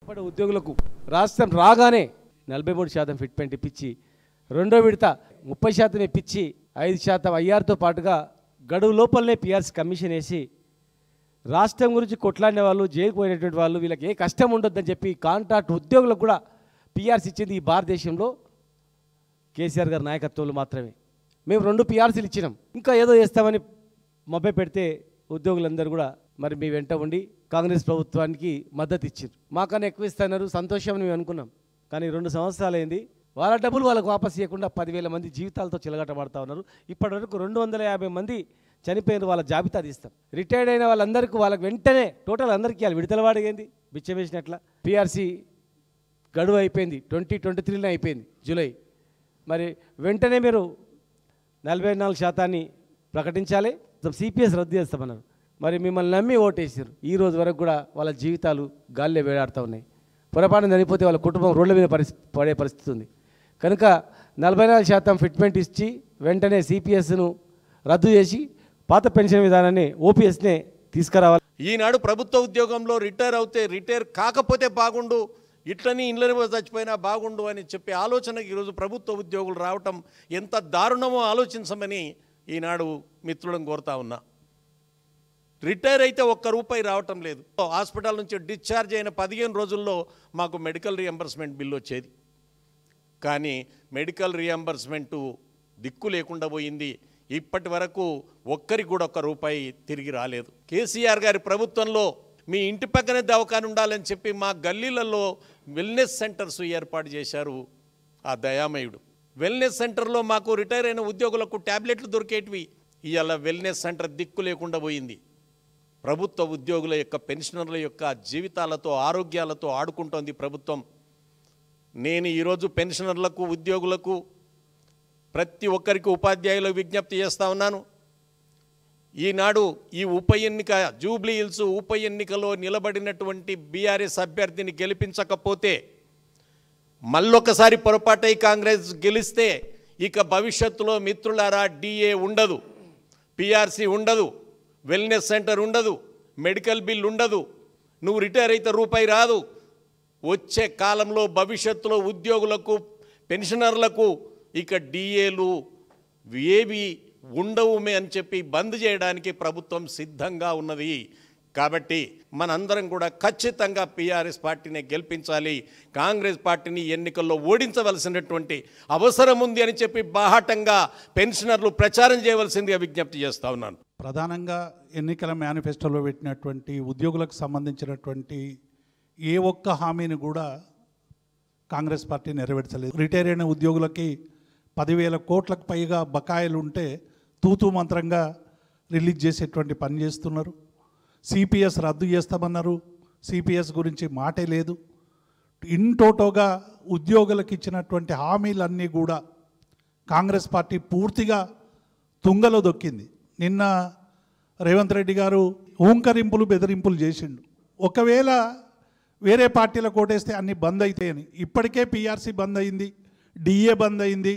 ఇప్పుడు ఉద్యోగులకు రాష్ట్రం రాగానే 43% ఫిట్మెంట్ ఇప్పించి రెండో విడత 30% ఇప్పించి 5% ఐఆర్తో పాటుగా గడువు లోపలనే పిఆర్సీ కమిషన్ వేసి రాష్ట్రం గురించి కొట్లాడిన వాళ్ళు జైలుకు పోయినటువంటి వాళ్ళు వీళ్ళకి ఏ కష్టం ఉండొద్దని చెప్పి కాంట్రాక్ట్ ఉద్యోగులకు కూడా పిఆర్సీ ఇచ్చింది ఈ భారతదేశంలో కేసీఆర్ గారి నాయకత్వంలో మాత్రమే. మేము 2 పిఆర్సీలు ఇచ్చినాం, ఇంకా ఏదో చేస్తామని మొబ్బే పెడితే ఉద్యోగులందరూ కూడా మరి మీ వెంట ఉండి కాంగ్రెస్ ప్రభుత్వానికి మద్దతు ఇచ్చారు. మాకన్నా ఎక్కువ ఇస్తున్నారు, సంతోషం మేము అనుకున్నాం. కానీ 2 సంవత్సరాలు అయింది, వాళ్ళ డబ్బులు వాళ్ళకు వాపసు ఇవ్వకుండా 10,000 మంది జీవితాలతో చిలగటమాడుతూ ఉన్నారు. ఇప్పటివరకు 250 మంది చనిపోయిన వాళ్ళ జాబితా తీస్తాం. రిటైర్డ్ అయిన వాళ్ళందరికీ వాళ్ళకి వెంటనే టోటల్ అందరికీ వాళ్ళు విడతలవాడిగైంది బిచ్చం వేసినట్ల. పిఆర్సీ గడువు అయిపోయింది, 2023 అయిపోయింది జూలై. మరి వెంటనే మీరు 44% ప్రకటించాలి, సిపిఎస్ రద్దు చేస్తామన్నారు. మరి మిమ్మల్ని నమ్మి ఓటేసారు. ఈ రోజు వరకు కూడా వాళ్ళ జీవితాలు గాలిలో వేలాడుతూ ఉన్నాయి. పొరపాటున చనిపోతే వాళ్ళ కుటుంబం రోడ్ల మీద పడే పరిస్థితి ఉంది. కనుక 44% ఫిట్మెంట్ ఇచ్చి వెంటనే సిపిఎస్ను రద్దు చేసి పాత పెన్షన్ విధానాన్ని ఓపీఎస్నే తీసుకురావాలి. ఈనాడు ప్రభుత్వ ఉద్యోగంలో రిటైర్ కాకపోతే బాగుండు, ఇట్లని ఇండ్లని చచ్చిపోయినా బాగుండు అని చెప్పే ఆలోచనకి ఈరోజు ప్రభుత్వ ఉద్యోగులు రావటం ఎంత దారుణమో ఆలోచించమని ఈనాడు మిత్రులను కోరుతా ఉన్నా. రిటైర్ అయితే ₹1 రావటం లేదు. హాస్పిటల్ నుంచి డిశ్చార్జ్ అయిన 15 రోజుల్లో మాకు మెడికల్ రియంబర్స్మెంట్ బిల్లు వచ్చేది. కానీ మెడికల్ రియంబర్స్మెంటు దిక్కు లేకుండా పోయింది. ఇప్పటి వరకు ఒక్కరికి కూడా ₹1 తిరిగి రాలేదు. కేసీఆర్ గారి ప్రభుత్వంలో మీ ఇంటి పక్కనే దవాఖాన ఉండాలని చెప్పి మా గల్లీలలో వెల్నెస్ సెంటర్స్ ఏర్పాటు చేశారు ఆ దయామయుడు. వెల్నెస్ సెంటర్లో మాకు రిటైర్ అయిన ఉద్యోగులకు ట్యాబ్లెట్లు దొరికేటివి. ఇవాళ వెల్నెస్ సెంటర్ దిక్కు లేకుండా పోయింది. ప్రభుత్వ ఉద్యోగుల యొక్క పెన్షనర్ల యొక్క జీవితాలతో ఆరోగ్యాలతో ఆడుకుంటోంది ప్రభుత్వం. నేను ఈరోజు పెన్షనర్లకు ఉద్యోగులకు ప్రతి ఒక్కరికి ఉపాధ్యాయులకు విజ్ఞప్తి చేస్తూ ఉన్నాను. ఈనాడు ఈ ఉప ఎన్నిక జూబ్లీ హిల్స్ ఉప ఎన్నికలో నిలబడినటువంటి బీఆర్ఎస్ అభ్యర్థిని గెలిపించకపోతే మళ్ళొకసారి పొరపాటై కాంగ్రెస్ గెలిస్తే ఇక భవిష్యత్తులో మిత్రులారా డిఏ ఉండదు, పిఆర్సీ ఉండదు, వెల్నెస్ సెంటర్ ఉండదు, మెడికల్ బిల్ ఉండదు, నువ్వు రిటైర్ అయితే ₹1 రాదు. వచ్చే కాలంలో భవిష్యత్తులో ఉద్యోగులకు పెన్షనర్లకు ఇక డిఏలు ఏవి ఉండవు అని చెప్పి బంద్ చేయడానికి ప్రభుత్వం సిద్ధంగా ఉన్నది. కాబట్టి మనందరం కూడా ఖచ్చితంగా పిఆర్ఎస్ పార్టీని గెలిపించాలి, కాంగ్రెస్ పార్టీని ఎన్నికల్లో ఓడించవలసినటువంటి అవసరం ఉంది అని చెప్పి బాహాటంగా పెన్షనర్లు ప్రచారం చేయవలసిందిగా విజ్ఞప్తి చేస్తూ ఉన్నాను. ప్రధానంగా ఎన్నికల మేనిఫెస్టోలో పెట్టినటువంటి ఉద్యోగులకు సంబంధించినటువంటి ఏ ఒక్క హామీని కూడా కాంగ్రెస్ పార్టీ నెరవేర్చలేదు. రిటైర్ అయిన ఉద్యోగులకి 10,000 కోట్లకు పైగా బకాయిలు ఉంటే తూతూ మంత్రంగా రిలీజ్ చేసేటువంటి పని చేస్తున్నారు. సిపిఎస్ రద్దు చేస్తామన్నారు, సిపిఎస్ గురించి మాటే లేదు. ఇన్ టోటోగా ఉద్యోగులకు ఇచ్చినటువంటి హామీలన్నీ కూడా కాంగ్రెస్ పార్టీ పూర్తిగా తుంగలో దొక్కింది. నిన్న రేవంత్ రెడ్డి గారు ఊంకరింపులు బెదిరింపులు చేసిండు. ఒకవేళ వేరే పార్టీలకు ఓటేస్తే అన్నీ బంద్ అవుతాయని. ఇప్పటికే పిఆర్సీ బంద్ అయింది, డిఏ బంద్ అయింది,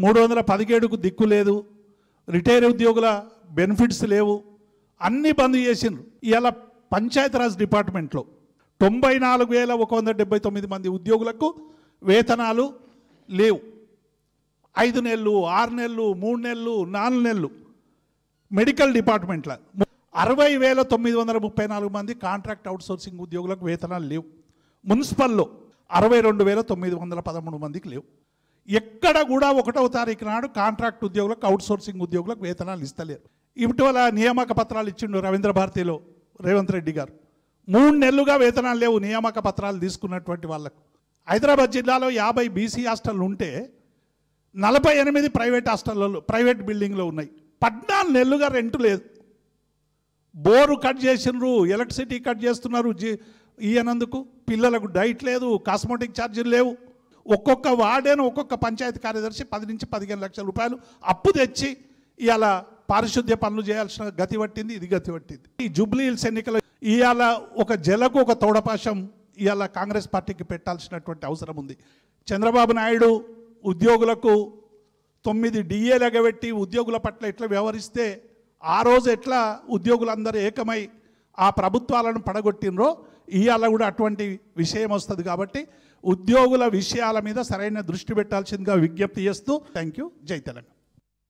317కు దిక్కు లేదు, రిటైర్ ఉద్యోగుల బెనిఫిట్స్ లేవు, అన్నీ బంద్ చేసిండ్రు. ఇవాళ పంచాయతీరాజ్ డిపార్ట్మెంట్లో 94,179 మంది ఉద్యోగులకు వేతనాలు లేవు. 5 నెలలు, 6 నెలలు, 3 నెలలు, 4 నెలలు. మెడికల్ డిపార్ట్మెంట్లో 60,934 మంది కాంట్రాక్ట్ అవుట్సోర్సింగ్ ఉద్యోగులకు వేతనాలు లేవు. మున్సిపల్లో 62,913 మందికి లేవు. ఎక్కడ కూడా 1వ తారీఖు నాడు కాంట్రాక్ట్ ఉద్యోగులకు అవుట్సోర్సింగ్ ఉద్యోగులకు వేతనాలు ఇస్తలేరు. ఇటీవల నియామక పత్రాలు ఇచ్చిండు రవీంద్ర భారతిలో రేవంత్ రెడ్డి గారు. 3 నెలలుగా వేతనాలు లేవు నియామక పత్రాలు తీసుకున్నటువంటి వాళ్ళకు. హైదరాబాద్ జిల్లాలో 50 బీసీ హాస్టళ్ళు ఉంటే 48 ప్రైవేట్ హాస్టల్లో ప్రైవేట్ బిల్డింగ్లో ఉన్నాయి. 14 నెలలుగా రెంట్ లేదు. బోరు కట్ చేసినారు, ఎలక్ట్రిసిటీ కట్ చేస్తున్నారు ఈయనందుకు. పిల్లలకు డైట్ లేదు, కాస్మెటిక్ ఛార్జీలు లేవు. ఒక్కొక్క వార్డెన్ ఒక్కొక్క పంచాయతీ కార్యదర్శి 10 నుంచి 15 లక్షల రూపాయలు అప్పు తెచ్చి ఇవాళ పారిశుద్ధ్య పనులు చేయాల్సిన గతి పట్టింది. ఇది గతి పట్టింది. ఈ జూబ్లీ హిల్స్ ఎన్నికలు ఇవాళ ఒక జలకు ఒక తోడపాశం ఇవాళ కాంగ్రెస్ పార్టీకి పెట్టాల్సినటువంటి అవసరం ఉంది. చంద్రబాబు నాయుడు ఉద్యోగులకు 9 డిఏలు ఎగబెట్టి ఉద్యోగుల పట్ల ఎట్లా వ్యవహరిస్తే ఆ రోజు ఎట్లా ఉద్యోగులందరూ ఏకమై ఆ ప్రభుత్వాలను పడగొట్టినరో ఇవాళ కూడా అటువంటి విషయం వస్తుంది. కాబట్టి ఉద్యోగుల విషయాల మీద సరైన దృష్టి పెట్టాల్సిందిగా విజ్ఞప్తి చేస్తూ థ్యాంక్ యూ. జై తెలంగాణ.